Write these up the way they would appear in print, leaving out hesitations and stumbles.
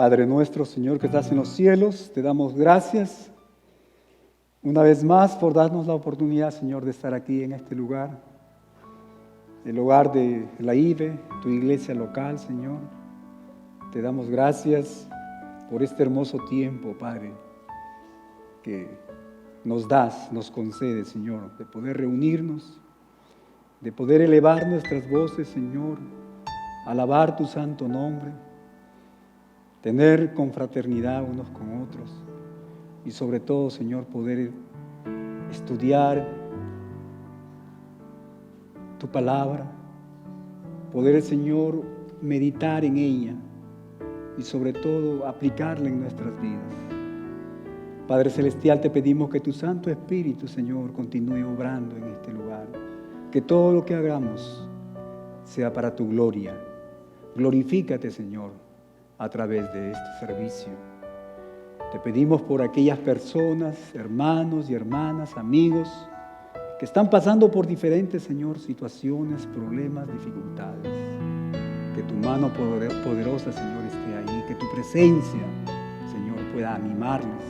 Padre nuestro, Señor, que estás en los cielos, te damos gracias una vez más por darnos la oportunidad, Señor, de estar aquí en este lugar, el hogar de la IBE, tu iglesia local, Señor. Te damos gracias por este hermoso tiempo, Padre, que nos das, nos concedes, Señor, de poder reunirnos, de poder elevar nuestras voces, Señor, alabar tu santo nombre, tener confraternidad unos con otros y sobre todo, Señor, poder estudiar tu palabra, poder, Señor, meditar en ella y sobre todo aplicarla en nuestras vidas. Padre Celestial, te pedimos que tu Santo Espíritu, Señor, continúe obrando en este lugar, que todo lo que hagamos sea para tu gloria. Glorifícate, Señor, a través de este servicio. Te pedimos por aquellas personas, hermanos y hermanas, amigos, que están pasando por diferentes, Señor, situaciones, problemas, dificultades. Que tu mano poderosa, Señor, esté ahí, que tu presencia, Señor, pueda animarles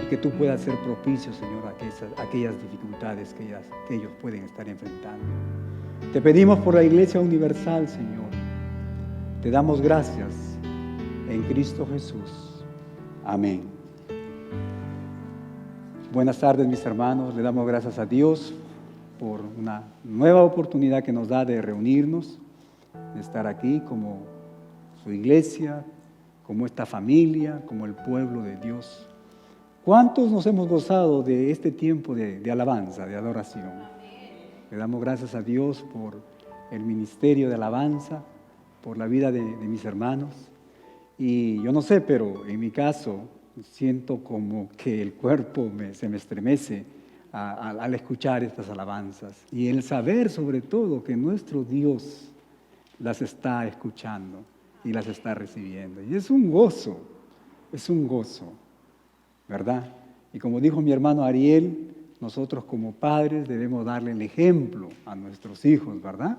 y que tú puedas ser propicio, Señor, a aquellas dificultades que ellos pueden estar enfrentando. Te pedimos por la Iglesia Universal, Señor. Te damos gracias en Cristo Jesús. Amén. Buenas tardes, mis hermanos. Le damos gracias a Dios por una nueva oportunidad que nos da de reunirnos, de estar aquí como su iglesia, como esta familia, como el pueblo de Dios. ¿Cuántos nos hemos gozado de este tiempo de alabanza, de adoración? Le damos gracias a Dios por el ministerio de alabanza, por la vida de mis hermanos. Y yo no sé, pero en mi caso siento como que el cuerpo se me estremece al escuchar estas alabanzas. Y el saber sobre todo que nuestro Dios las está escuchando y las está recibiendo. Y es un gozo, ¿verdad? Y como dijo mi hermano Ariel, nosotros como padres debemos darle el ejemplo a nuestros hijos, ¿verdad?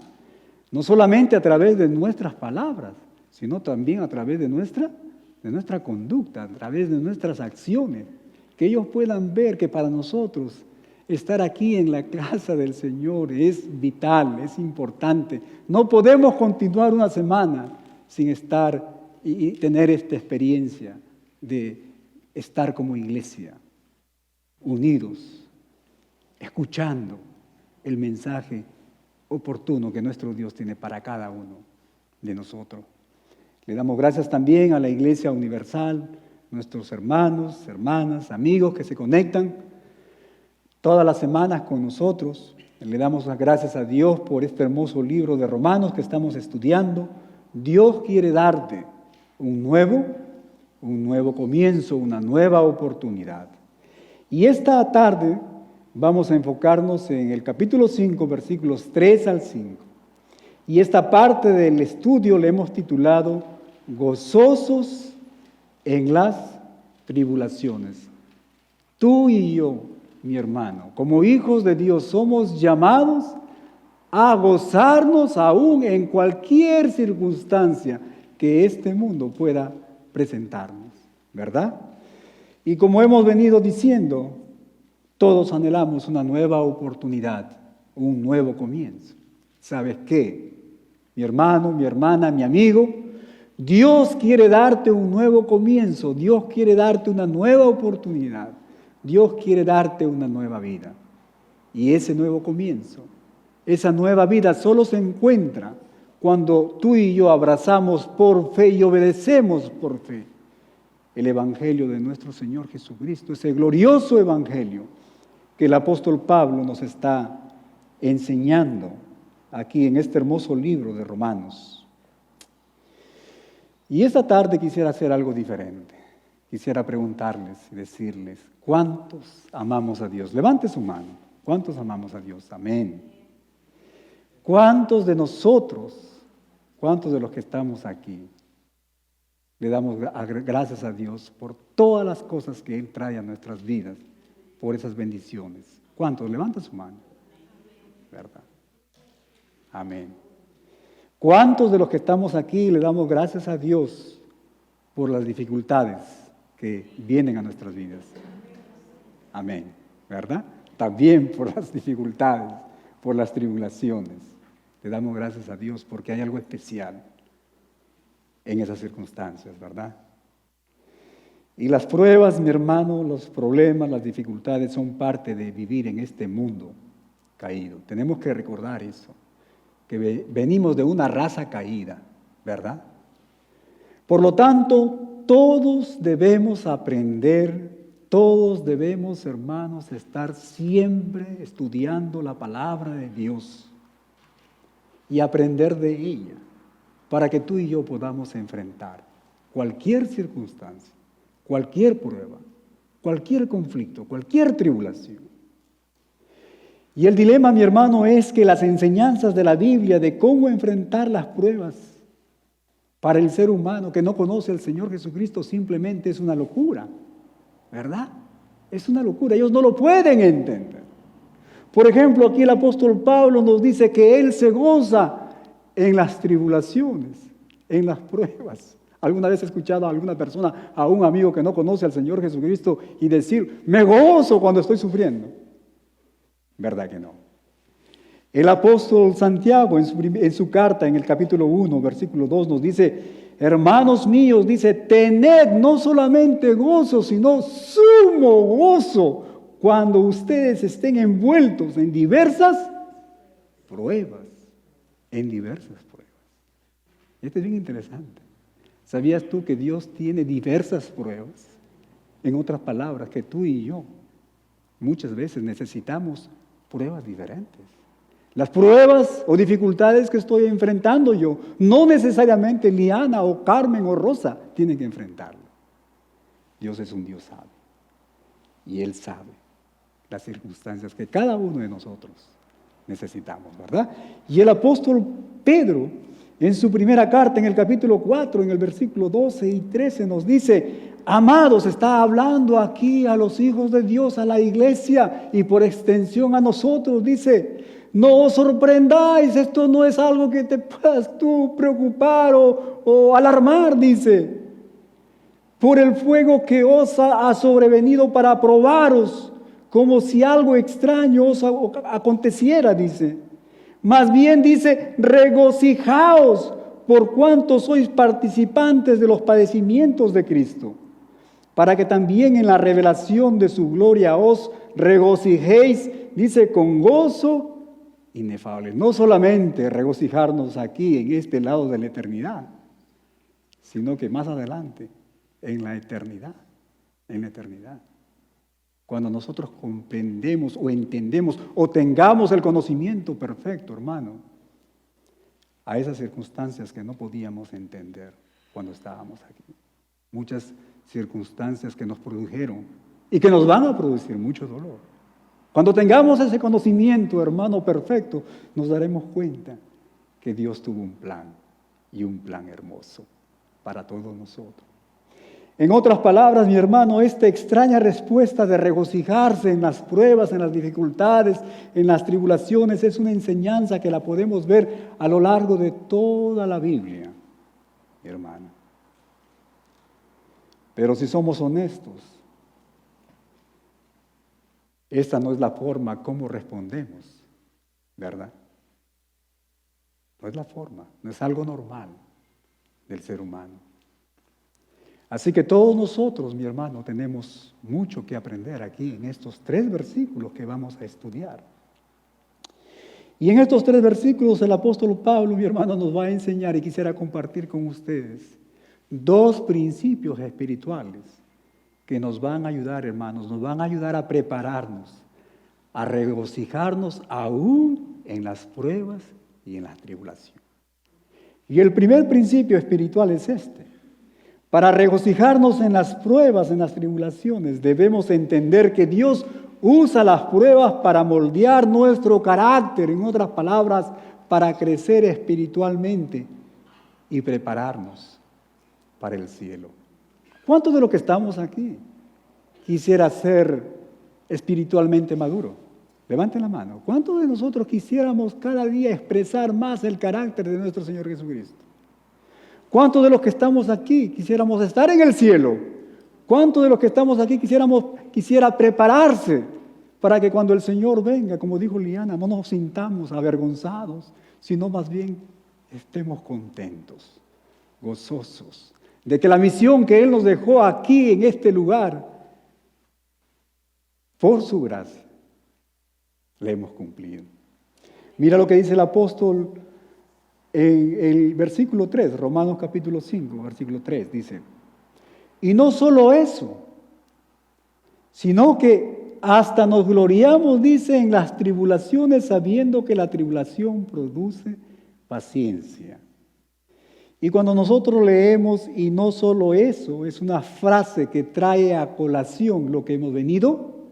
No solamente a través de nuestras palabras, sino también a través de nuestra conducta, a través de nuestras acciones, que ellos puedan ver que para nosotros estar aquí en la casa del Señor es vital, es importante. No podemos continuar una semana sin estar y tener esta experiencia de estar como iglesia, unidos, escuchando el mensaje oportuno que nuestro Dios tiene para cada uno de nosotros. Le damos gracias también a la Iglesia Universal, nuestros hermanos, hermanas, amigos que se conectan todas las semanas con nosotros. Le damos las gracias a Dios por este hermoso libro de Romanos que estamos estudiando. Dios quiere darte un nuevo comienzo, una nueva oportunidad. Y esta tarde vamos a enfocarnos en el capítulo 5, versículos 3 al 5. Y esta parte del estudio le hemos titulado Gozosos en las tribulaciones. Tú y yo, mi hermano, como hijos de Dios, somos llamados a gozarnos aún en cualquier circunstancia que este mundo pueda presentarnos, ¿verdad? Y como hemos venido diciendo, todos anhelamos una nueva oportunidad, un nuevo comienzo. ¿Sabes qué? Mi hermano, mi hermana, mi amigo, Dios quiere darte un nuevo comienzo, Dios quiere darte una nueva oportunidad, Dios quiere darte una nueva vida. Y ese nuevo comienzo, esa nueva vida solo se encuentra cuando tú y yo abrazamos por fe y obedecemos por fe el Evangelio de nuestro Señor Jesucristo, ese glorioso Evangelio que el apóstol Pablo nos está enseñando aquí en este hermoso libro de Romanos. Y esta tarde quisiera hacer algo diferente. Quisiera preguntarles y decirles, ¿cuántos amamos a Dios? Levante su mano. ¿Cuántos amamos a Dios? Amén. ¿Cuántos de nosotros, cuántos de los que estamos aquí, le damos gracias a Dios por todas las cosas que Él trae a nuestras vidas, por esas bendiciones? ¿Cuántos? Levanta su mano. ¿Verdad? Amén. ¿Cuántos de los que estamos aquí le damos gracias a Dios por las dificultades que vienen a nuestras vidas. Amén, ¿verdad? También por las dificultades, por las tribulaciones. Le damos gracias a Dios porque hay algo especial en esas circunstancias, ¿verdad? Y las pruebas, mi hermano, los problemas, las dificultades son parte de vivir en este mundo caído. Tenemos que recordar eso, que venimos de una raza caída, ¿verdad? Por lo tanto, todos debemos aprender, todos debemos, hermanos, estar siempre estudiando la palabra de Dios y aprender de ella, para que tú y yo podamos enfrentar cualquier circunstancia, cualquier prueba, cualquier conflicto, cualquier tribulación. Y el dilema, mi hermano, es que las enseñanzas de la Biblia de cómo enfrentar las pruebas para el ser humano que no conoce al Señor Jesucristo simplemente es una locura, ¿verdad? Es una locura, ellos no lo pueden entender. Por ejemplo, aquí el apóstol Pablo nos dice que él se goza en las tribulaciones, en las pruebas. ¿Alguna vez he escuchado a alguna persona, a un amigo que no conoce al Señor Jesucristo y decir, me gozo cuando estoy sufriendo? ¿Verdad que no? El apóstol Santiago en su carta, en el capítulo 1, versículo 2, nos dice, hermanos míos, dice, tened no solamente gozo, sino sumo gozo cuando ustedes estén envueltos en diversas pruebas. En diversas pruebas. Esto es bien interesante. ¿Sabías tú que Dios tiene diversas pruebas? En otras palabras, que tú y yo muchas veces necesitamos pruebas diferentes. Las pruebas o dificultades que estoy enfrentando yo, no necesariamente Liana o Carmen o Rosa tienen que enfrentarlo. Dios es un Dios sabio. Y Él sabe las circunstancias que cada uno de nosotros necesitamos, ¿verdad? Y el apóstol Pedro, en su primera carta, en el capítulo 4, en el versículo 12 y 13, nos dice, amados, está hablando aquí a los hijos de Dios, a la iglesia y por extensión a nosotros, dice, no os sorprendáis, esto no es algo que te puedas tú preocupar o alarmar, dice, por el fuego que os ha sobrevenido para probaros, como si algo extraño os aconteciera, dice. Más bien dice, regocijaos por cuanto sois participantes de los padecimientos de Cristo, para que también en la revelación de su gloria os regocijéis, dice, con gozo inefable. No solamente regocijarnos aquí en este lado de la eternidad, sino que más adelante, en la eternidad, Cuando nosotros comprendemos o entendemos o tengamos el conocimiento perfecto, hermano, a esas circunstancias que no podíamos entender cuando estábamos aquí. Muchas circunstancias que nos produjeron y que nos van a producir mucho dolor. Cuando tengamos ese conocimiento, hermano, perfecto, nos daremos cuenta que Dios tuvo un plan y un plan hermoso para todos nosotros. En otras palabras, mi hermano, esta extraña respuesta de regocijarse en las pruebas, en las dificultades, en las tribulaciones, es una enseñanza que la podemos ver a lo largo de toda la Biblia, mi hermano. Pero si somos honestos, esta no es la forma como respondemos, ¿verdad? No es la forma, no es algo normal del ser humano. Así que todos nosotros, mi hermano, tenemos mucho que aprender aquí en estos 3 versículos que vamos a estudiar. Y en estos 3 versículos el apóstol Pablo, mi hermano, nos va a enseñar y quisiera compartir con ustedes 2 principios espirituales que nos van a ayudar, hermanos, nos van a ayudar a prepararnos, a regocijarnos aún en las pruebas y en las tribulaciones. Y el primer principio espiritual es este. Para regocijarnos en las pruebas, en las tribulaciones, debemos entender que Dios usa las pruebas para moldear nuestro carácter, en otras palabras, para crecer espiritualmente y prepararnos para el cielo. ¿Cuántos de los que estamos aquí quisiera ser espiritualmente maduro? Levanten la mano. ¿Cuántos de nosotros quisiéramos cada día expresar más el carácter de nuestro Señor Jesucristo? ¿Cuántos de los que estamos aquí quisiéramos estar en el cielo? ¿Cuántos de los que estamos aquí quisiera prepararse para que cuando el Señor venga, como dijo Liana, no nos sintamos avergonzados, sino más bien estemos contentos, gozosos, de que la misión que Él nos dejó aquí en este lugar, por su gracia, la hemos cumplido? Mira lo que dice el apóstol en el versículo 3, Romanos capítulo 5, versículo 3, dice: y no solo eso, sino que hasta nos gloriamos, dice, en las tribulaciones, sabiendo que la tribulación produce paciencia. Y cuando nosotros leemos, y no solo eso, es una frase que trae a colación lo que hemos venido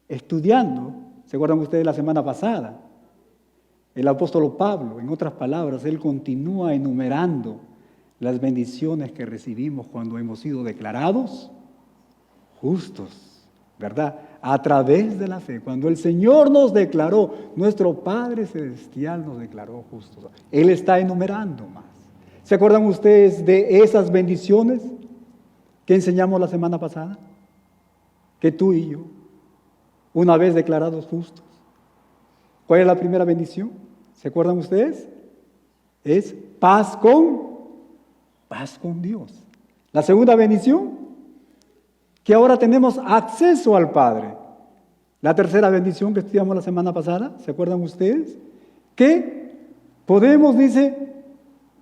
estudiando. ¿Se acuerdan ustedes la semana pasada? El apóstol Pablo, en otras palabras, él continúa enumerando las bendiciones que recibimos cuando hemos sido declarados justos, ¿verdad? A través de la fe. Cuando el Señor nos declaró, nuestro Padre Celestial nos declaró justos. Él está enumerando más. ¿Se acuerdan ustedes de esas bendiciones que enseñamos la semana pasada? Que tú y yo, una vez declarados justos. ¿Cuál es la primera bendición? ¿Se acuerdan ustedes? Es paz con Dios. La segunda bendición, que ahora tenemos acceso al Padre. La tercera bendición que estudiamos la semana pasada, ¿se acuerdan ustedes? Que podemos, dice,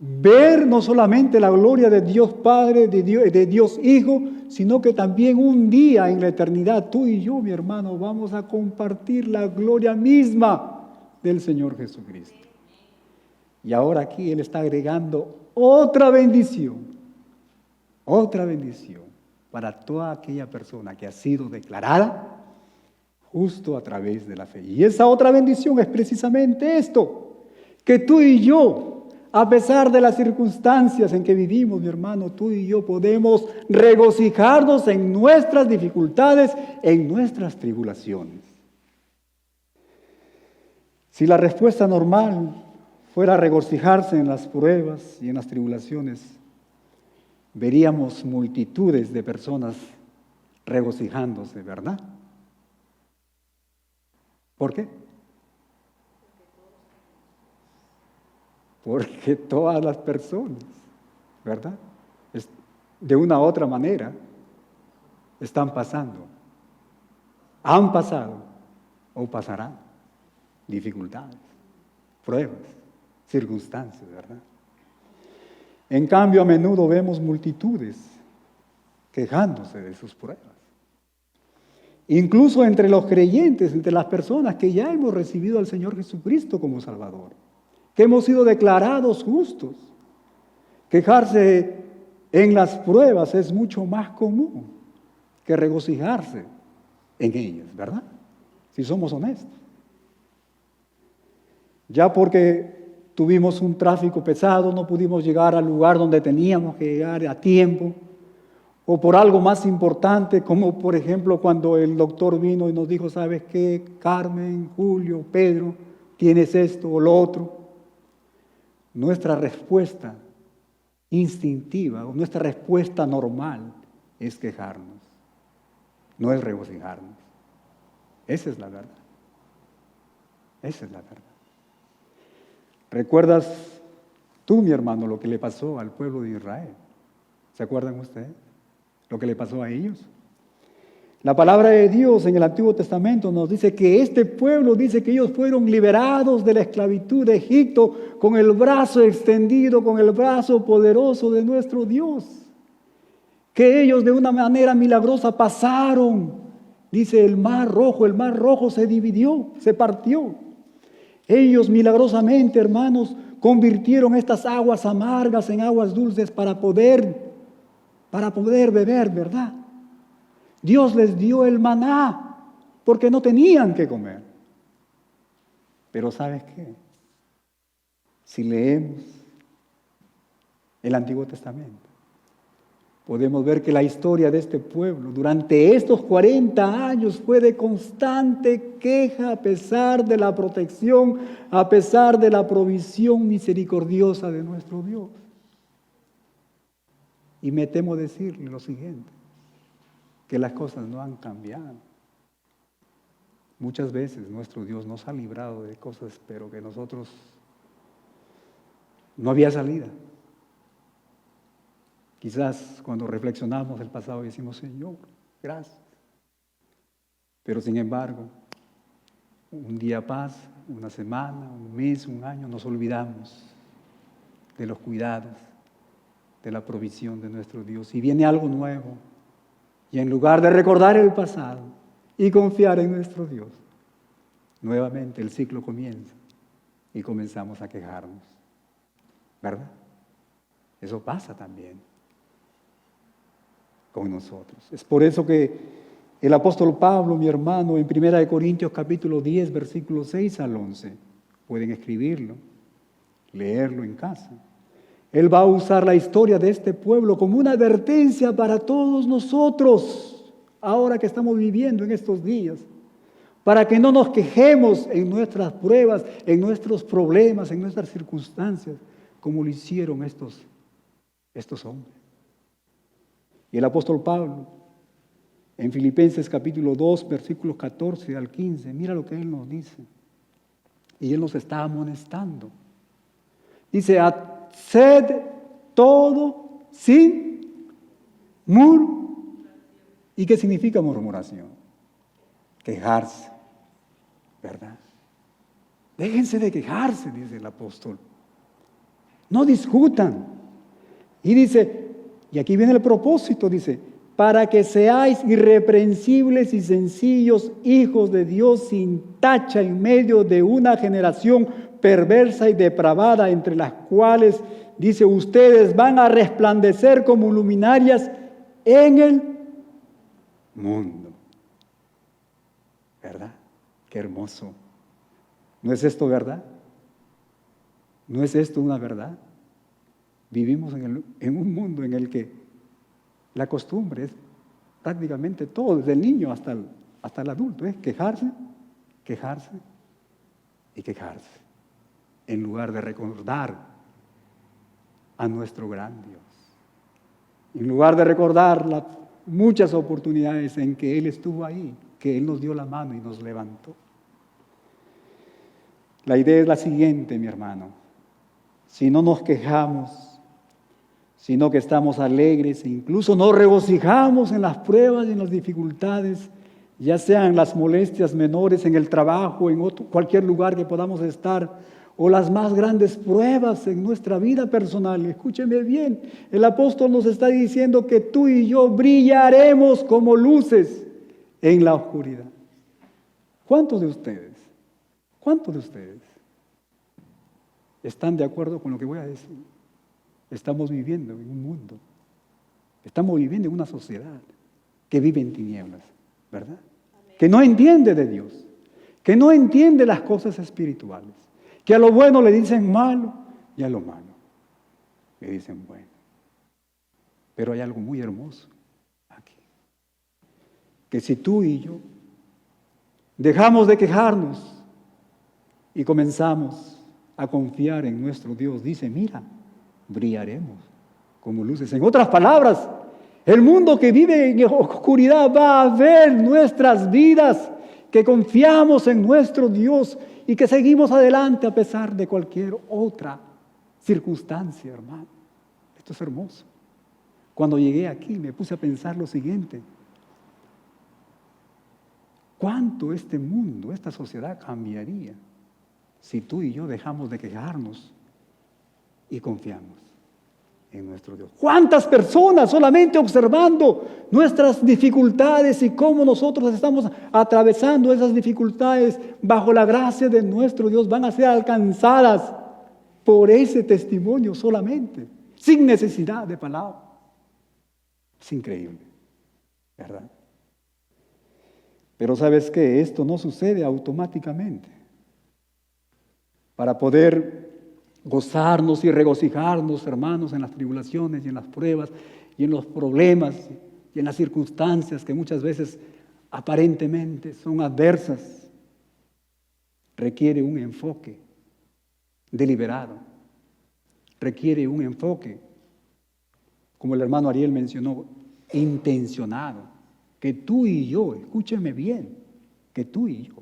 ver no solamente la gloria de Dios Padre, de Dios Hijo, sino que también un día en la eternidad, tú y yo, mi hermano, vamos a compartir la gloria misma del Señor Jesucristo. Y ahora aquí Él está agregando otra bendición para toda aquella persona que ha sido declarada justo a través de la fe. Y esa otra bendición es precisamente esto, que tú y yo, a pesar de las circunstancias en que vivimos, mi hermano, tú y yo podemos regocijarnos en nuestras dificultades, en nuestras tribulaciones. Si la respuesta normal fuera regocijarse en las pruebas y en las tribulaciones, veríamos multitudes de personas regocijándose, ¿verdad? ¿Por qué? Porque todas las personas, ¿verdad? De una u otra manera, están pasando, han pasado o pasarán dificultades, pruebas, circunstancias, ¿verdad? En cambio, a menudo vemos multitudes quejándose de sus pruebas. Incluso entre los creyentes, entre las personas que ya hemos recibido al Señor Jesucristo como Salvador, que hemos sido declarados justos. Quejarse en las pruebas es mucho más común que regocijarse en ellas, ¿verdad? Si somos honestos. Ya porque tuvimos un tráfico pesado, no pudimos llegar al lugar donde teníamos que llegar a tiempo, o por algo más importante, como por ejemplo cuando el doctor vino y nos dijo, ¿sabes qué? Carmen, Julio, Pedro, tienes esto o lo otro. Nuestra respuesta instintiva o nuestra respuesta normal es quejarnos, no es regocijarnos. Esa es la verdad. Esa es la verdad. ¿Recuerdas tú, mi hermano, lo que le pasó al pueblo de Israel? ¿Se acuerdan ustedes? Lo que le pasó a ellos. La palabra de Dios en el Antiguo Testamento nos dice que este pueblo, dice que ellos fueron liberados de la esclavitud de Egipto con el brazo extendido, con el brazo poderoso de nuestro Dios. Que ellos de una manera milagrosa pasaron, dice el mar rojo se dividió, se partió. Ellos milagrosamente, hermanos, convirtieron estas aguas amargas en aguas dulces para poder beber, ¿verdad? Dios les dio el maná porque no tenían que comer. Pero ¿sabes qué? Si leemos el Antiguo Testamento, podemos ver que la historia de este pueblo durante estos 40 años fue de constante queja a pesar de la protección, a pesar de la provisión misericordiosa de nuestro Dios. Y me temo decirle lo siguiente, que las cosas no han cambiado. Muchas veces nuestro Dios nos ha librado de cosas, pero que nosotros no había salida. Quizás cuando reflexionamos el pasado decimos, Señor, gracias. Pero sin embargo, un día pasa, una semana, un mes, un año, nos olvidamos de los cuidados, de la provisión de nuestro Dios. Y viene algo nuevo. Y en lugar de recordar el pasado y confiar en nuestro Dios, nuevamente el ciclo comienza y comenzamos a quejarnos. ¿Verdad? Eso pasa también con nosotros. Es por eso que el apóstol Pablo, mi hermano, en 1 Corintios capítulo 10, versículos 6 al 11, pueden escribirlo, leerlo en casa. Él va a usar la historia de este pueblo como una advertencia para todos nosotros, ahora que estamos viviendo en estos días, para que no nos quejemos en nuestras pruebas, en nuestros problemas, en nuestras circunstancias, como lo hicieron estos hombres. Y el apóstol Pablo, en Filipenses capítulo 2, versículos 14 al 15, mira lo que él nos dice. Y él nos está amonestando. Dice, haced todo sin murmuración. ¿Y qué significa murmuración? Quejarse, ¿verdad? Déjense de quejarse, dice el apóstol. No discutan. Y dice, y aquí viene el propósito, dice, para que seáis irreprensibles y sencillos, hijos de Dios sin tacha en medio de una generación perversa y depravada, entre las cuales, dice, ustedes van a resplandecer como luminarias en el mundo. ¿Verdad? Qué hermoso. ¿No es esto verdad? ¿No es esto una verdad? Vivimos en un mundo en el que la costumbre es prácticamente todo, desde el niño hasta el adulto, es quejarse, quejarse y quejarse, en lugar de recordar a nuestro gran Dios. En lugar de recordar las muchas oportunidades en que Él estuvo ahí, que Él nos dio la mano y nos levantó. La idea es la siguiente, mi hermano. Si no nos quejamos, sino que estamos alegres e incluso nos regocijamos en las pruebas y en las dificultades, ya sean las molestias menores en el trabajo, en cualquier lugar que podamos estar, o las más grandes pruebas en nuestra vida personal. Escúcheme bien, el apóstol nos está diciendo que tú y yo brillaremos como luces en la oscuridad. ¿Cuántos de ustedes están de acuerdo con lo que voy a decir? Estamos viviendo en un mundo, estamos viviendo en una sociedad que vive en tinieblas, ¿verdad? Amén. Que no entiende de Dios, que no entiende las cosas espirituales, que a lo bueno le dicen malo y a lo malo le dicen bueno. Pero hay algo muy hermoso aquí, que si tú y yo dejamos de quejarnos y comenzamos a confiar en nuestro Dios, dice, mira, brillaremos como luces. En otras palabras, el mundo que vive en oscuridad va a ver nuestras vidas, que confiamos en nuestro Dios y que seguimos adelante a pesar de cualquier otra circunstancia, hermano. Esto es hermoso. Cuando llegué aquí me puse a pensar lo siguiente: ¿cuánto este mundo, esta sociedad cambiaría si tú y yo dejamos de quejarnos y confiamos en nuestro Dios? ¿Cuántas personas solamente observando nuestras dificultades y cómo nosotros estamos atravesando esas dificultades bajo la gracia de nuestro Dios van a ser alcanzadas por ese testimonio solamente, sin necesidad de palabra? Es increíble, ¿verdad? Pero ¿sabes qué? Esto no sucede automáticamente. Para poder gozarnos y regocijarnos, hermanos, en las tribulaciones y en las pruebas y en los problemas y en las circunstancias que muchas veces aparentemente son adversas, requiere un enfoque deliberado, requiere un enfoque como el hermano Ariel mencionó, intencionado, que tú y yo, escúcheme bien, que tú y yo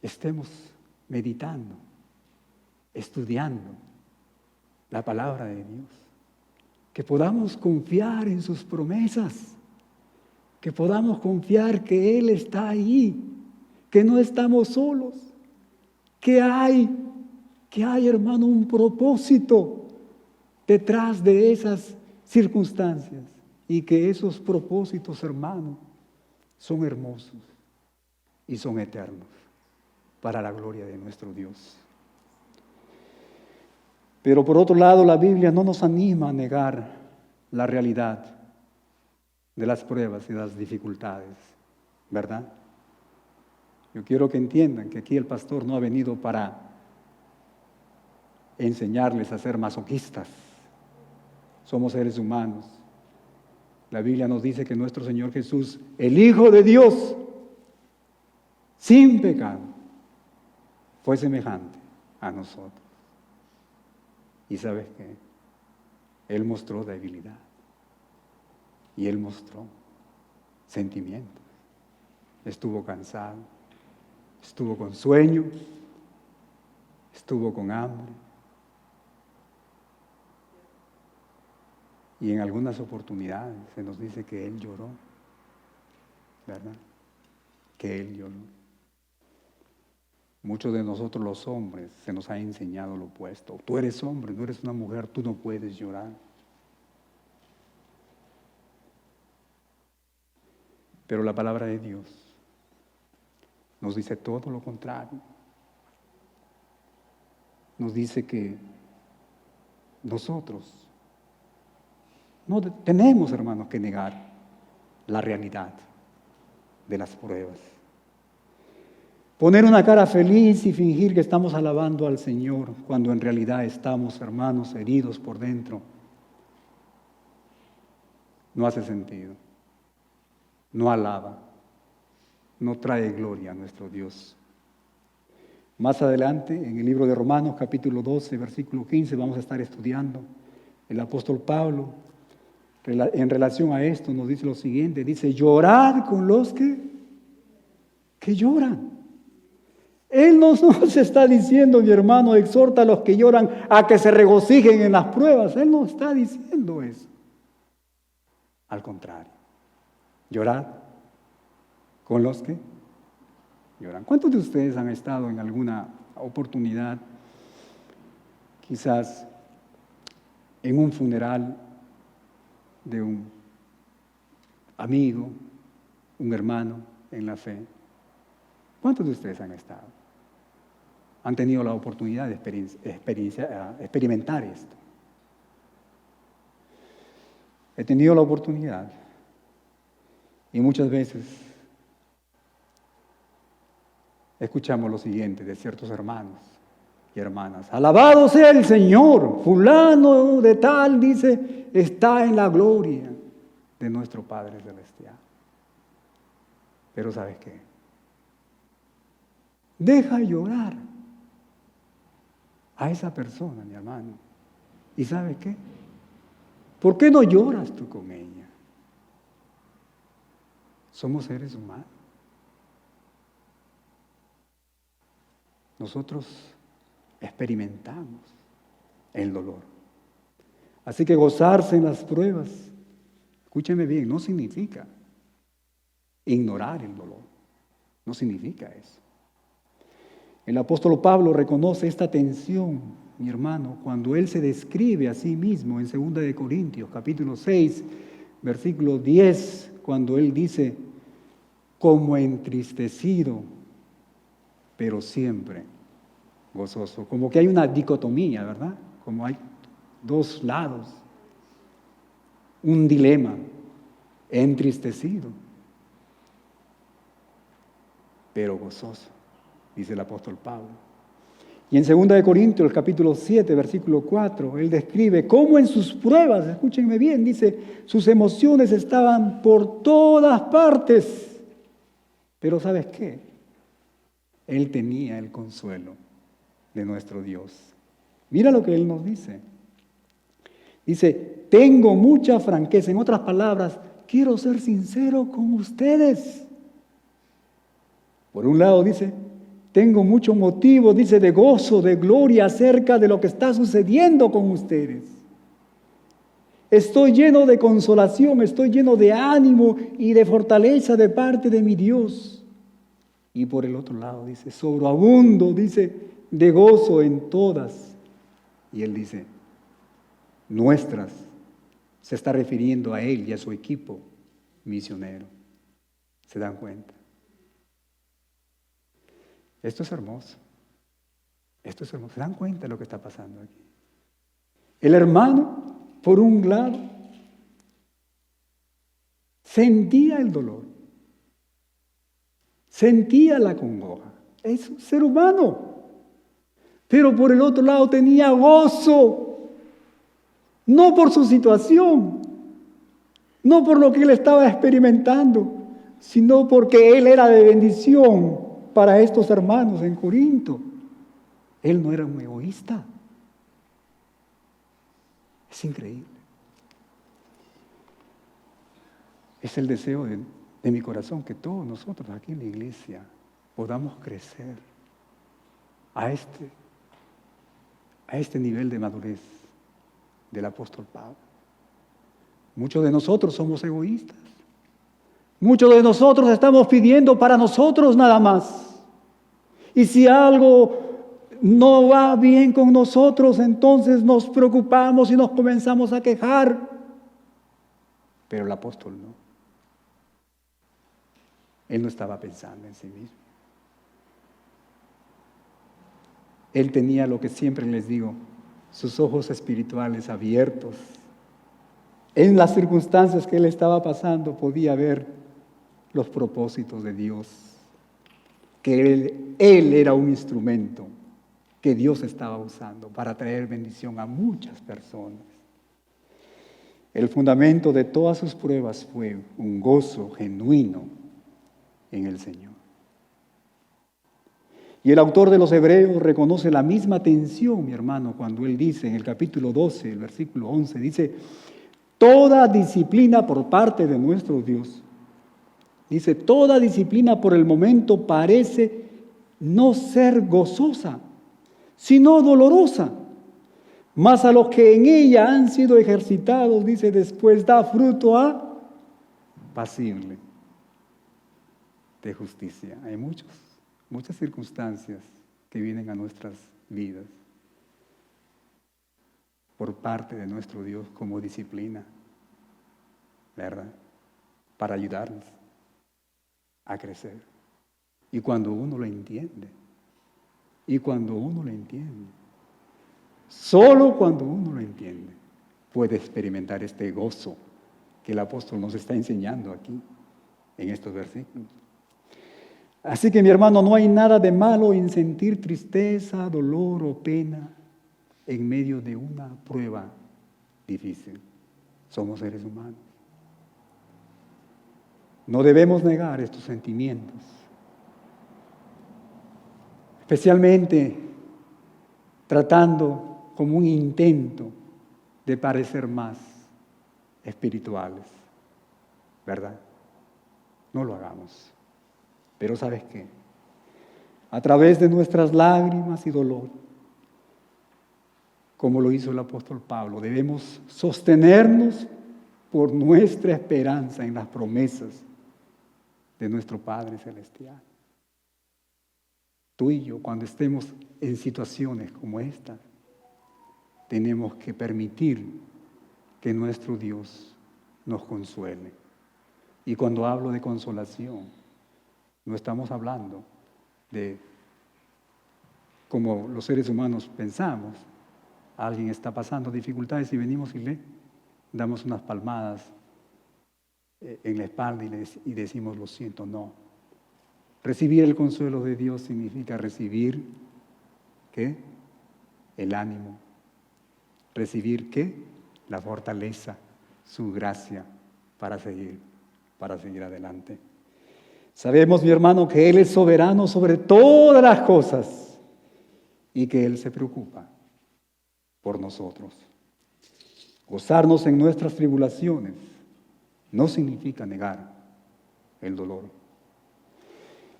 estemos meditando, estudiando la palabra de Dios, que podamos confiar en sus promesas, que podamos confiar que Él está ahí, que no estamos solos, que hay, hermano, un propósito detrás de esas circunstancias y que esos propósitos, hermano, son hermosos y son eternos para la gloria de nuestro Dios. Pero por otro lado, la Biblia no nos anima a negar la realidad de las pruebas y las dificultades, ¿verdad? Yo quiero que entiendan que aquí el pastor no ha venido para enseñarles a ser masoquistas. Somos seres humanos. La Biblia nos dice que nuestro Señor Jesús, el Hijo de Dios, sin pecado, fue semejante a nosotros. ¿Y sabes qué? Él mostró debilidad. Y Él mostró sentimientos. Estuvo cansado, estuvo con sueño, estuvo con hambre. Y en algunas oportunidades se nos dice que Él lloró, ¿verdad? Que Él lloró. Muchos de nosotros los hombres se nos ha enseñado lo opuesto. Tú eres hombre, tú eres una mujer, tú no puedes llorar. Pero la palabra de Dios nos dice todo lo contrario. Nos dice que nosotros no tenemos, hermanos, que negar la realidad de las pruebas. Poner una cara feliz y fingir que estamos alabando al Señor cuando en realidad estamos, hermanos, heridos por dentro, no hace sentido. No alaba, no trae gloria a nuestro Dios. Más adelante, en el libro de Romanos, capítulo 12, versículo 15, vamos a estar estudiando. El apóstol Pablo, en relación a esto, nos dice lo siguiente, dice, llorad con los que lloran. Él no nos está diciendo, mi hermano, exhorta a los que lloran a que se regocijen en las pruebas. Él no está diciendo eso. Al contrario, llorad con los que lloran. ¿Cuántos de ustedes han estado en alguna oportunidad, quizás en un funeral de un amigo, un hermano en la fe? ¿Cuántos de ustedes han estado? Han tenido la oportunidad de experimentar esto. He tenido la oportunidad y muchas veces escuchamos lo siguiente de ciertos hermanos y hermanas. Alabado sea el Señor, fulano de tal, dice, está en la gloria de nuestro Padre Celestial. Pero ¿sabes qué? Deja llorar a esa persona, mi hermano. ¿Y sabes qué? ¿Por qué no lloras tú con ella? Somos seres humanos. Nosotros experimentamos el dolor. Así que gozarse en las pruebas, escúcheme bien, no significa ignorar el dolor. No significa eso. El apóstol Pablo reconoce esta tensión, mi hermano, cuando él se describe a sí mismo en 2 de Corintios, capítulo 6, versículo 10, cuando él dice, como entristecido, pero siempre gozoso. Como que hay una dicotomía, ¿verdad? Como hay dos lados, un dilema, entristecido, pero gozoso, dice el apóstol Pablo. Y en 2 de Corintios, el capítulo 7, versículo 4, él describe cómo en sus pruebas, escúchenme bien, dice, sus emociones estaban por todas partes. Pero ¿sabes qué? Él tenía el consuelo de nuestro Dios. Mira lo que él nos dice. Dice, tengo mucha franqueza. En otras palabras, quiero ser sincero con ustedes. Por un lado dice, tengo mucho motivo, dice, de gozo, de gloria acerca de lo que está sucediendo con ustedes. Estoy lleno de consolación, estoy lleno de ánimo y de fortaleza de parte de mi Dios. Y por el otro lado dice, sobreabundo, dice, de gozo en todas. Y él dice, nuestras. Se está refiriendo a él y a su equipo misionero. ¿Se dan cuenta? Esto es hermoso. Esto es hermoso. ¿Se dan cuenta de lo que está pasando aquí? El hermano, por un lado, sentía el dolor, sentía la congoja. Es un ser humano. Pero por el otro lado tenía gozo, no por su situación, no por lo que él estaba experimentando, sino porque él era de bendición para estos hermanos en Corinto. Él no era un egoísta. Es increíble. Es el deseo de mi corazón que todos nosotros aquí en la iglesia podamos crecer a este nivel de madurez del apóstol Pablo. Muchos de nosotros somos egoístas. Muchos de nosotros estamos pidiendo para nosotros nada más. Y si algo no va bien con nosotros, entonces nos preocupamos y nos comenzamos a quejar. Pero el apóstol no. Él no estaba pensando en sí mismo. Él tenía lo que siempre les digo, sus ojos espirituales abiertos. En las circunstancias que él estaba pasando podía ver los propósitos de Dios, que él era un instrumento que Dios estaba usando para traer bendición a muchas personas. El fundamento de todas sus pruebas fue un gozo genuino en el Señor. Y el autor de los Hebreos reconoce la misma tensión, mi hermano, cuando él dice en el capítulo 12, el versículo 11, dice, toda disciplina por parte de nuestro Dios. Dice, toda disciplina por el momento parece no ser gozosa, sino dolorosa. Mas a los que en ella han sido ejercitados, dice, después da fruto apacible de justicia. Hay muchas circunstancias que vienen a nuestras vidas por parte de nuestro Dios como disciplina, ¿verdad? Para ayudarnos a crecer. Y cuando uno lo entiende, solo cuando uno lo entiende, puede experimentar este gozo que el apóstol nos está enseñando aquí, en estos versículos. Así que, mi hermano, no hay nada de malo en sentir tristeza, dolor o pena en medio de una prueba difícil. Somos seres humanos. No debemos negar estos sentimientos, especialmente tratando como un intento de parecer más espirituales, ¿verdad? No lo hagamos. Pero ¿sabes qué? A través de nuestras lágrimas y dolor, como lo hizo el apóstol Pablo, debemos sostenernos por nuestra esperanza en las promesas de nuestro Padre Celestial. Tú y yo, cuando estemos en situaciones como esta, tenemos que permitir que nuestro Dios nos consuele. Y cuando hablo de consolación, no estamos hablando de como los seres humanos pensamos. Alguien está pasando dificultades y venimos y le damos unas palmadas en la espalda y decimos, lo siento. No. Recibir el consuelo de Dios significa recibir, ¿qué? El ánimo. Recibir, ¿qué? La fortaleza, su gracia para seguir adelante. Sabemos, mi hermano, que Él es soberano sobre todas las cosas y que Él se preocupa por nosotros. Gozarnos en nuestras tribulaciones no significa negar el dolor.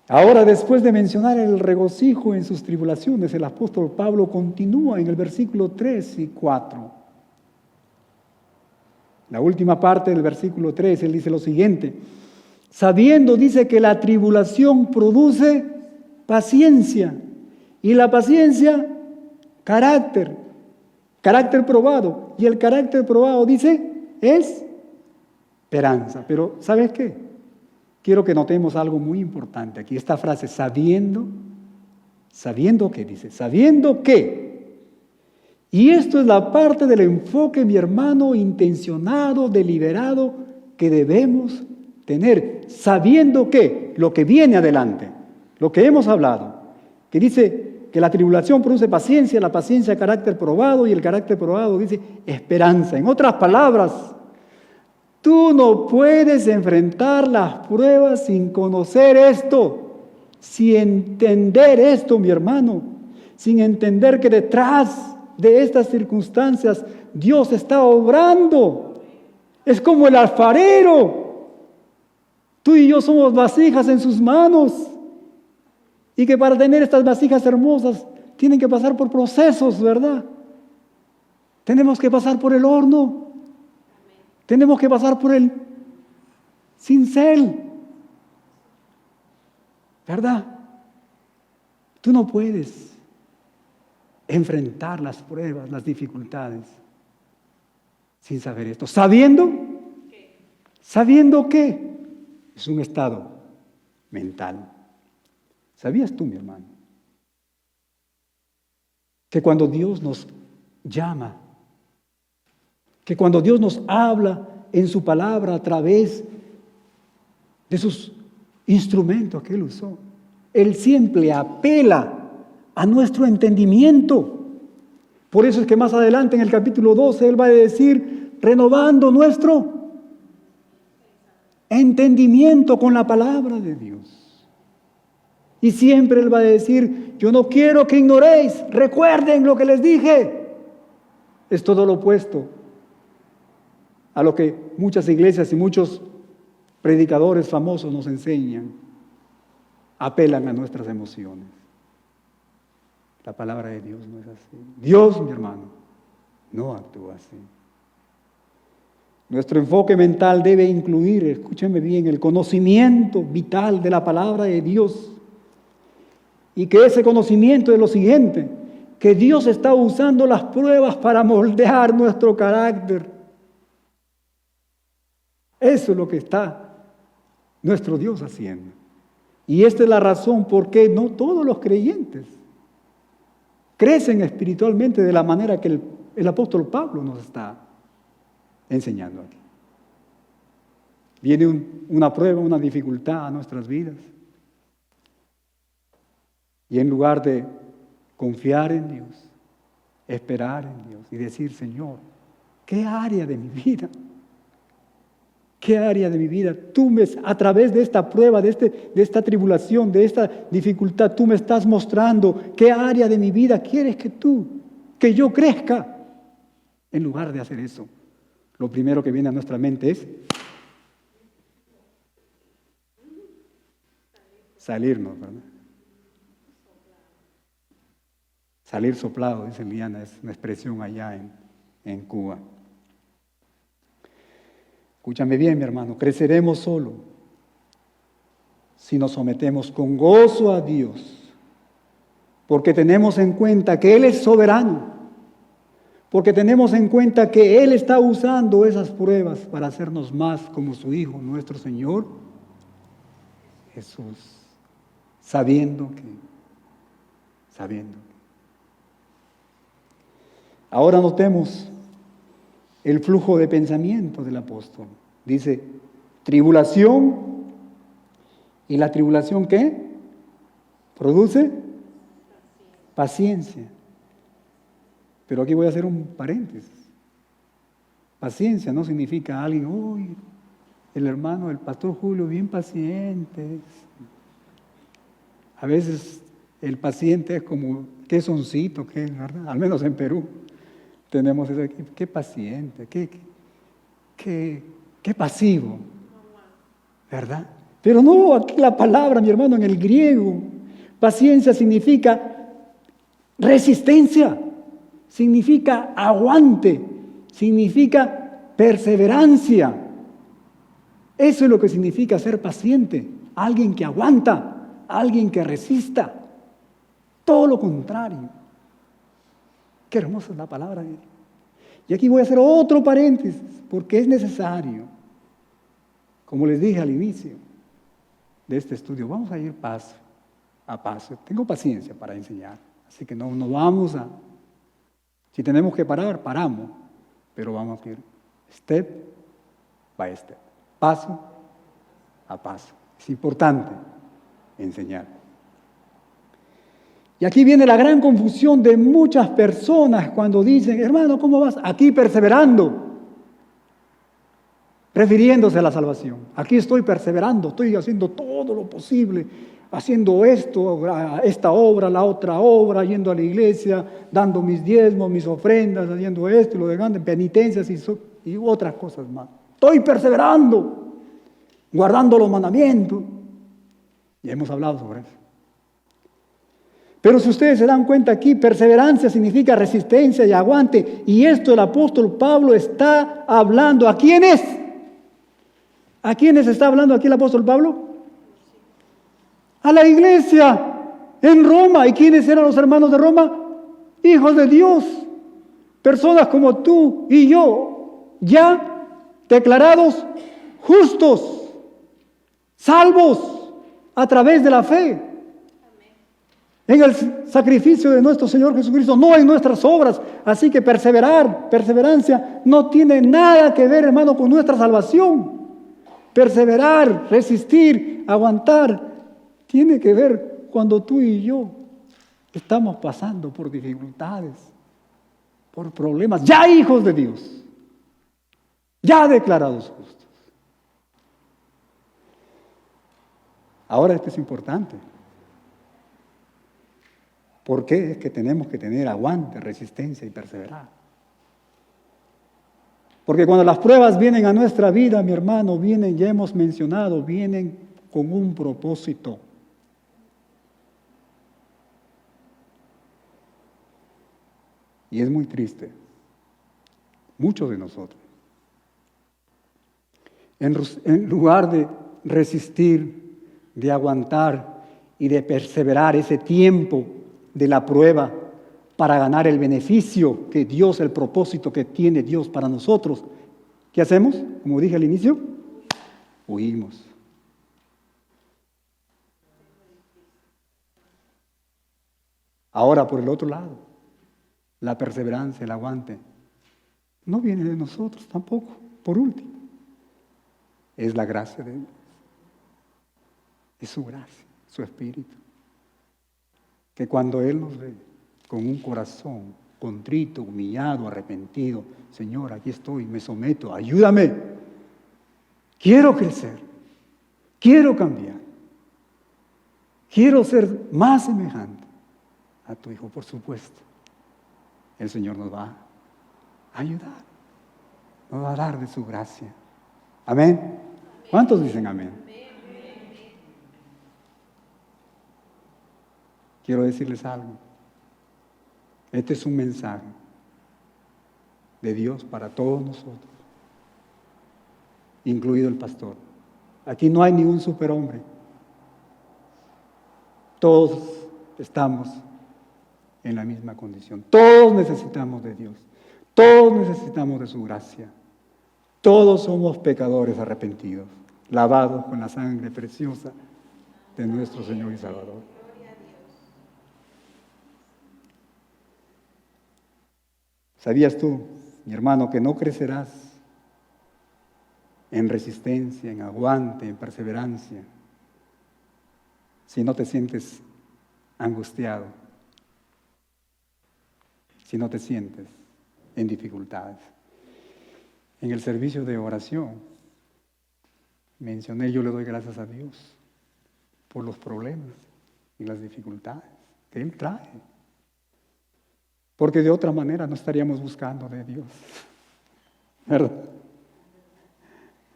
Ahora, después de mencionar el regocijo en sus tribulaciones, el apóstol Pablo continúa en el versículo 3 y 4. La última parte del versículo 3, él dice lo siguiente: sabiendo, dice, que la tribulación produce paciencia, y la paciencia, carácter probado, y el carácter probado, dice, es esperanza. Pero, ¿sabes qué? Quiero que notemos algo muy importante aquí, esta frase, sabiendo qué, dice, sabiendo qué. Y esto es la parte del enfoque, mi hermano, intencionado, deliberado, que debemos tener, sabiendo que lo que viene adelante, lo que hemos hablado, que dice que la tribulación produce paciencia, la paciencia carácter probado, y el carácter probado dice esperanza. En otras palabras, tú no puedes enfrentar las pruebas sin conocer esto, sin entender esto, mi hermano, sin entender que detrás de estas circunstancias Dios está obrando. Es como el alfarero. Tú y yo somos vasijas en sus manos. Y que para tener estas vasijas hermosas tienen que pasar por procesos, ¿verdad? Tenemos que pasar por el horno. Tenemos que pasar por el cincel. ¿Verdad? Tú no puedes enfrentar las pruebas, las dificultades, sin saber esto. ¿Sabiendo qué? Es un estado mental. ¿Sabías tú, mi hermano, que cuando Dios nos llama, que cuando Dios nos habla en su palabra a través de sus instrumentos que Él usó, Él siempre apela a nuestro entendimiento? Por eso es que más adelante en el capítulo 12 Él va a decir, renovando nuestro entendimiento con la palabra de Dios. Y siempre Él va a decir, yo no quiero que ignoréis, recuerden lo que les dije. Es todo lo opuesto a lo que muchas iglesias y muchos predicadores famosos nos enseñan. Apelan a nuestras emociones. La palabra de Dios no es así. Dios, mi hermano, no actúa así. Nuestro enfoque mental debe incluir, escúchenme bien, el conocimiento vital de la palabra de Dios. Y que ese conocimiento es lo siguiente, que Dios está usando las pruebas para moldear nuestro carácter. Eso es lo que está nuestro Dios haciendo. Y esta es la razón por qué no todos los creyentes crecen espiritualmente de la manera que el apóstol Pablo nos está enseñando aquí. Viene una prueba, una dificultad a nuestras vidas. Y en lugar de confiar en Dios, esperar en Dios y decir, Señor, ¿qué área de mi vida? ¿Qué área de mi vida? Tú a través de esta prueba, de esta tribulación, de esta dificultad, tú me estás mostrando qué área de mi vida quieres que yo crezca. En lugar de hacer eso, lo primero que viene a nuestra mente es salirnos, ¿verdad? Salir soplado, dice Liana, es una expresión allá en Cuba. Escúchame bien, mi hermano, creceremos solo si nos sometemos con gozo a Dios, porque tenemos en cuenta que Él es soberano, porque tenemos en cuenta que Él está usando esas pruebas para hacernos más como su Hijo, nuestro Señor Jesús, sabiendo que. Ahora notemos el flujo de pensamiento del apóstol. Dice, tribulación, ¿y la tribulación qué? Produce paciencia. Pero aquí voy a hacer un paréntesis. Paciencia no significa alguien, uy, el hermano, el pastor Julio, bien paciente. A veces el paciente es como quesoncito, ¿verdad? Al menos en Perú. tenemos eso aquí. Qué paciente, qué pasivo, ¿verdad? Pero no, aquí la palabra, mi hermano, en el griego, paciencia significa resistencia, significa aguante, significa perseverancia. Eso es lo que significa ser paciente, alguien que aguanta, alguien que resista. Todo lo contrario. Qué hermosa es la palabra. Y aquí voy a hacer otro paréntesis, porque es necesario. Como les dije al inicio de este estudio, vamos a ir paso a paso. Tengo paciencia para enseñar, así que no vamos a... Si tenemos que parar, paramos, pero vamos a ir step by step, paso a paso. Es importante enseñar. Y aquí viene la gran confusión de muchas personas cuando dicen, hermano, ¿cómo vas? Aquí perseverando, refiriéndose a la salvación. Aquí estoy perseverando, estoy haciendo todo lo posible, haciendo esto, esta obra, la otra obra, yendo a la iglesia, dando mis diezmos, mis ofrendas, haciendo esto y lo de penitencias y otras cosas más. Estoy perseverando, guardando los mandamientos. Y hemos hablado sobre eso. Pero si ustedes se dan cuenta aquí, perseverancia significa resistencia y aguante. Y esto el apóstol Pablo está hablando. ¿A quiénes? ¿A quiénes está hablando aquí el apóstol Pablo? A la iglesia en Roma. ¿Y quiénes eran los hermanos de Roma? Hijos de Dios. Personas como tú y yo, ya declarados justos, salvos a través de la fe. En el sacrificio de nuestro Señor Jesucristo, no en nuestras obras. Así que perseverancia, no tiene nada que ver, hermano, con nuestra salvación. Perseverar, resistir, aguantar, tiene que ver cuando tú y yo estamos pasando por dificultades, por problemas, ya hijos de Dios, ya declarados justos. Ahora esto es importante. ¿Por qué es que tenemos que tener aguante, resistencia y perseverar? Porque cuando las pruebas vienen a nuestra vida, mi hermano, vienen, ya hemos mencionado, vienen con un propósito. Y es muy triste. Muchos de nosotros, en lugar de resistir, de aguantar y de perseverar ese tiempo de la prueba para ganar el beneficio que Dios, el propósito que tiene Dios para nosotros, ¿qué hacemos? Como dije al inicio, huimos. Ahora, por el otro lado, la perseverancia, el aguante, no viene de nosotros tampoco, por último. Es la gracia de Dios. Es su gracia, su espíritu. Que cuando Él nos ve con un corazón contrito, humillado, arrepentido, Señor, aquí estoy, me someto, ayúdame. Quiero crecer, quiero cambiar, quiero ser más semejante a tu Hijo, por supuesto. El Señor nos va a ayudar, nos va a dar de su gracia. Amén. ¿Cuántos dicen amén? Quiero decirles algo. Este es un mensaje de Dios para todos nosotros, incluido el pastor. Aquí no hay ni un superhombre. Todos estamos en la misma condición. Todos necesitamos de Dios. Todos necesitamos de su gracia. Todos somos pecadores arrepentidos, lavados con la sangre preciosa de nuestro Señor y Salvador. ¿Sabías tú, mi hermano, que no crecerás en resistencia, en aguante, en perseverancia, si no te sientes angustiado, si no te sientes en dificultades? En el servicio de oración mencioné, yo le doy gracias a Dios por los problemas y las dificultades que Él trae. porque de otra manera no estaríamos buscando de Dios, ¿verdad?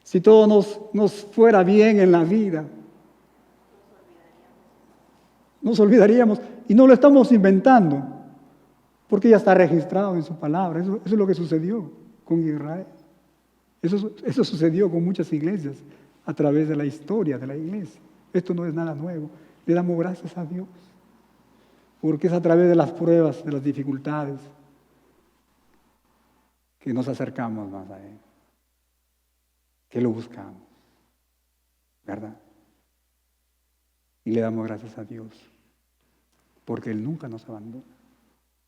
Si todo nos fuera bien en la vida, nos olvidaríamos y no lo estamos inventando, porque ya está registrado en su palabra. Eso es lo que sucedió con Israel. Eso sucedió con muchas iglesias a través de la historia de la iglesia. Esto no es nada nuevo. Le damos gracias a Dios, porque es a través de las pruebas, de las dificultades, que nos acercamos más a Él, que lo buscamos, ¿verdad? Y le damos gracias a Dios, porque Él nunca nos abandona.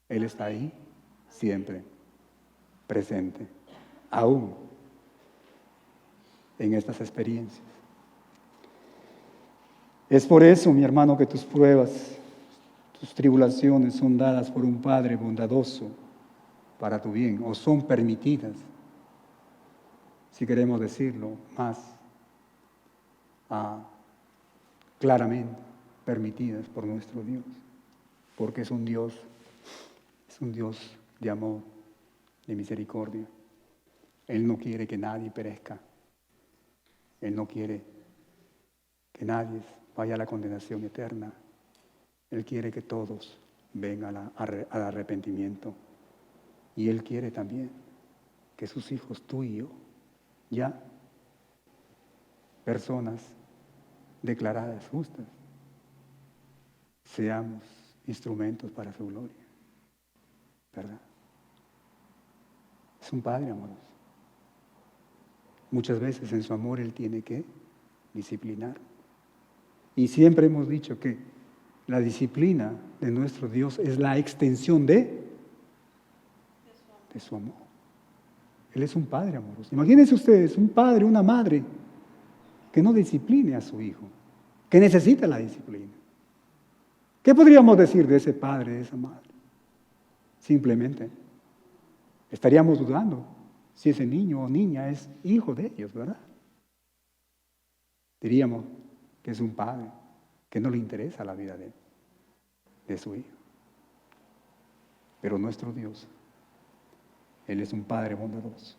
Él está ahí, siempre, presente, aún en estas experiencias. Es por eso, mi hermano, que tus pruebas, tus tribulaciones son dadas por un Padre bondadoso para tu bien, o son permitidas, si queremos decirlo más claramente, permitidas por nuestro Dios, porque es un Dios de amor, de misericordia. Él no quiere que nadie perezca. Él no quiere que nadie vaya a la condenación eterna. Él quiere que todos vengan al arrepentimiento. Y Él quiere también que sus hijos, tú y yo, ya personas declaradas justas, seamos instrumentos para su gloria, ¿verdad? Es un Padre amoroso. Muchas veces en su amor Él tiene que disciplinar. Y siempre hemos dicho que la disciplina de nuestro Dios es la extensión de su amor. Él es un Padre amoroso. Imagínense ustedes, un padre, una madre que no discipline a su hijo, que necesita la disciplina. ¿Qué podríamos decir de ese padre, de esa madre? Simplemente estaríamos dudando si ese niño o niña es hijo de ellos, ¿verdad? Diríamos que es un padre que no le interesa la vida de su hijo. Pero nuestro Dios, Él es un Padre bondadoso.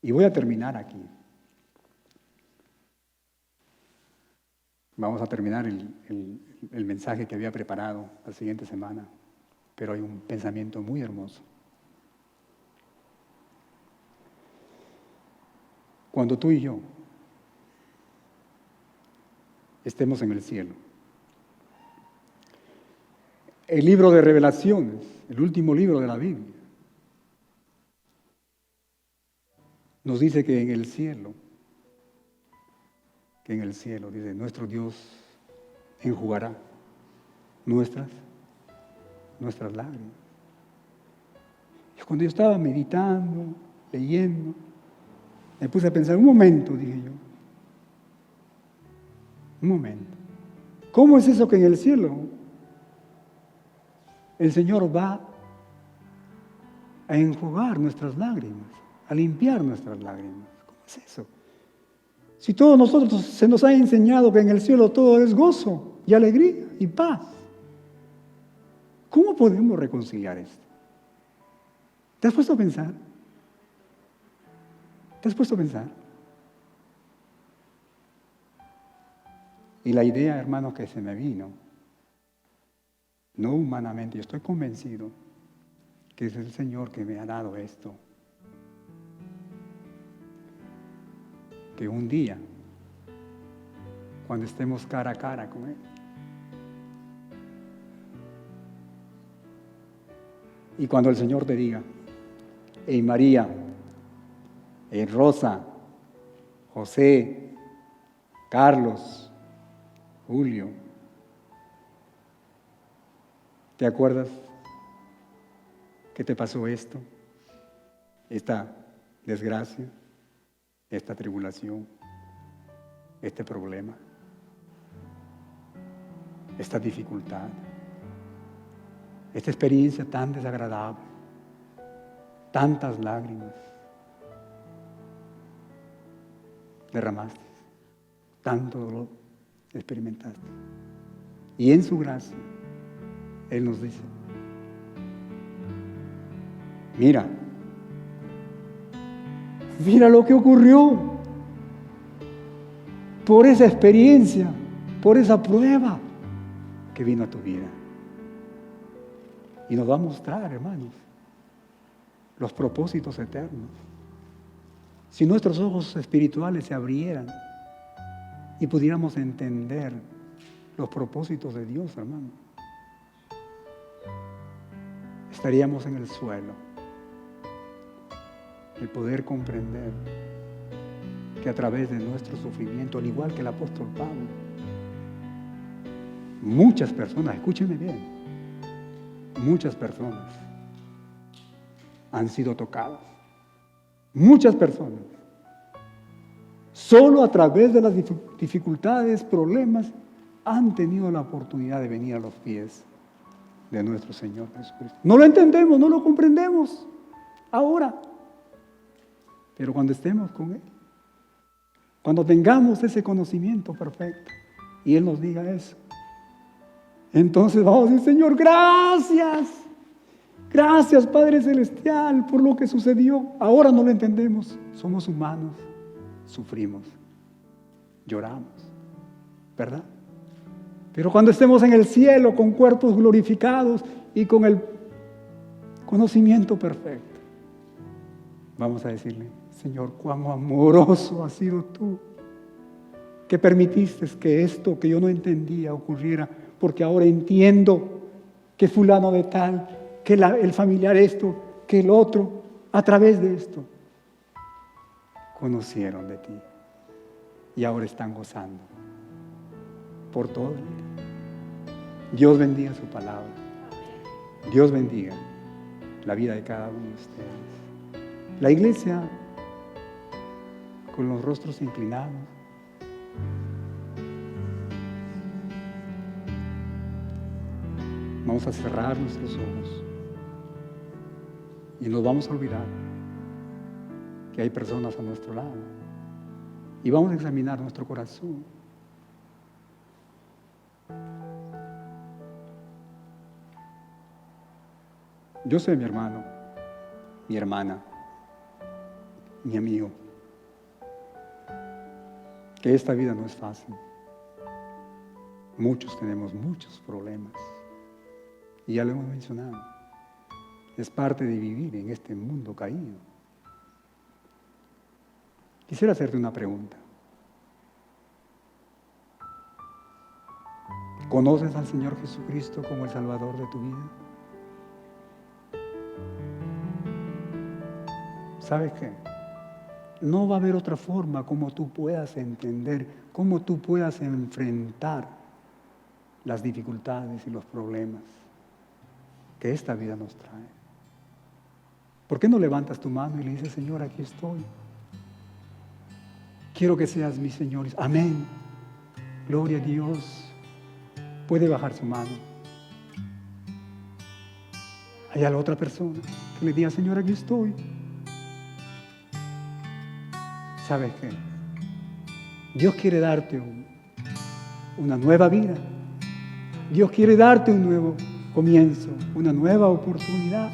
Y voy a terminar aquí. Vamos a terminar el mensaje que había preparado la siguiente semana, pero hay un pensamiento muy hermoso. Cuando tú y yo estemos en el cielo, el libro de Revelaciones, el último libro de la Biblia, nos dice que en el cielo, dice, nuestro Dios enjugará nuestras lágrimas. Y cuando yo estaba meditando, leyendo, me puse a pensar, un momento, dije yo, un momento, ¿cómo es eso que en el cielo el Señor va a enjugar nuestras lágrimas, a limpiar nuestras lágrimas? ¿Cómo es eso? Si todos nosotros se nos ha enseñado que en el cielo todo es gozo y alegría y paz, ¿cómo podemos reconciliar esto? ¿Te has puesto a pensar? ¿Te has puesto a pensar? Y la idea, hermano, que se me vino, no humanamente, yo estoy convencido que es el Señor que me ha dado esto. Que un día, cuando estemos cara a cara con Él, y cuando el Señor te diga, hey María, hey Rosa, José, Carlos, Julio, ¿te acuerdas que te pasó esto? Esta desgracia, esta tribulación, este problema, esta dificultad, esta experiencia tan desagradable, tantas lágrimas derramaste, tanto dolor experimentaste. Y en su gracia, Él nos dice, Mira lo que ocurrió por esa experiencia, por esa prueba que vino a tu vida. Y nos va a mostrar, hermanos, los propósitos eternos. Si nuestros ojos espirituales se abrieran y pudiéramos entender los propósitos de Dios, hermano, estaríamos en el suelo. El poder comprender que a través de nuestro sufrimiento, al igual que el apóstol Pablo, muchas personas, escúchenme bien, muchas personas han sido tocadas. Muchas personas. Solo a través de las dificultades, problemas, han tenido la oportunidad de venir a los pies de nuestro Señor Jesucristo. No lo entendemos, no lo comprendemos ahora. Pero cuando estemos con Él, cuando tengamos ese conocimiento perfecto y Él nos diga eso, entonces vamos a decir: Señor, gracias. Gracias, Padre Celestial, por lo que sucedió. Ahora no lo entendemos. Somos humanos, sufrimos, lloramos, ¿verdad? Pero cuando estemos en el cielo con cuerpos glorificados y con el conocimiento perfecto, vamos a decirle: Señor, cuán amoroso has sido tú, que permitiste que esto que yo no entendía ocurriera, porque ahora entiendo que fulano de tal, que el familiar esto, que el otro, a través de esto, conocieron de ti y ahora están gozando por todo el día. Dios bendiga su palabra. Dios bendiga la vida de cada uno de ustedes. La iglesia, con los rostros inclinados, vamos a cerrar nuestros ojos y nos vamos a olvidar que hay personas a nuestro lado y vamos a examinar nuestro corazón. Yo sé, mi hermano, mi hermana, mi amigo, que esta vida no es fácil. Muchos tenemos muchos problemas y ya lo hemos mencionado. Es parte de vivir en este mundo caído. Quisiera hacerte una pregunta. ¿Conoces al Señor Jesucristo como el Salvador de tu vida? ¿Sabes qué? No va a haber otra forma como tú puedas entender, cómo tú puedas enfrentar las dificultades y los problemas que esta vida nos trae. ¿Por qué no levantas tu mano y le dices: Señor, aquí estoy? Quiero que seas mi Señor. Amén. Gloria a Dios. Puede bajar su mano. Hay a la otra persona que le diga: Señor, aquí estoy. ¿Sabes qué? Dios quiere darte una nueva vida. Dios quiere darte un nuevo comienzo, una nueva oportunidad.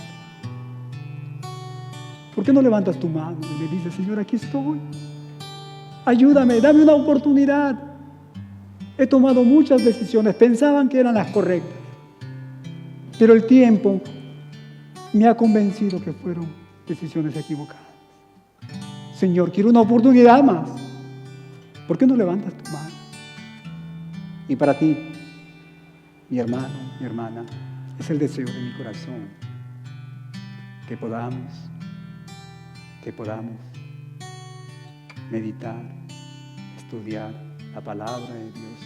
¿Por qué no levantas tu mano y le dices: Señor, aquí estoy? Ayúdame, dame una oportunidad. He tomado muchas decisiones, pensaban que eran las correctas, pero el tiempo me ha convencido que fueron decisiones equivocadas. Señor, quiero una oportunidad más. ¿Por qué no levantas tu mano? Y para ti, mi hermano, mi hermana, es el deseo de mi corazón que podamos meditar, estudiar la palabra de Dios,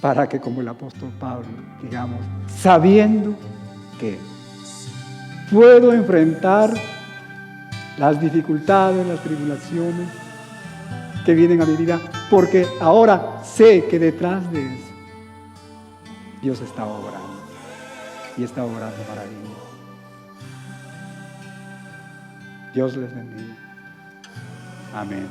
para que, como el apóstol Pablo, digamos, sabiendo que puedo enfrentar las dificultades, las tribulaciones que vienen a mi vida, porque ahora sé que detrás de eso Dios está obrando y está obrando maravillas. Dios les bendiga. Amén.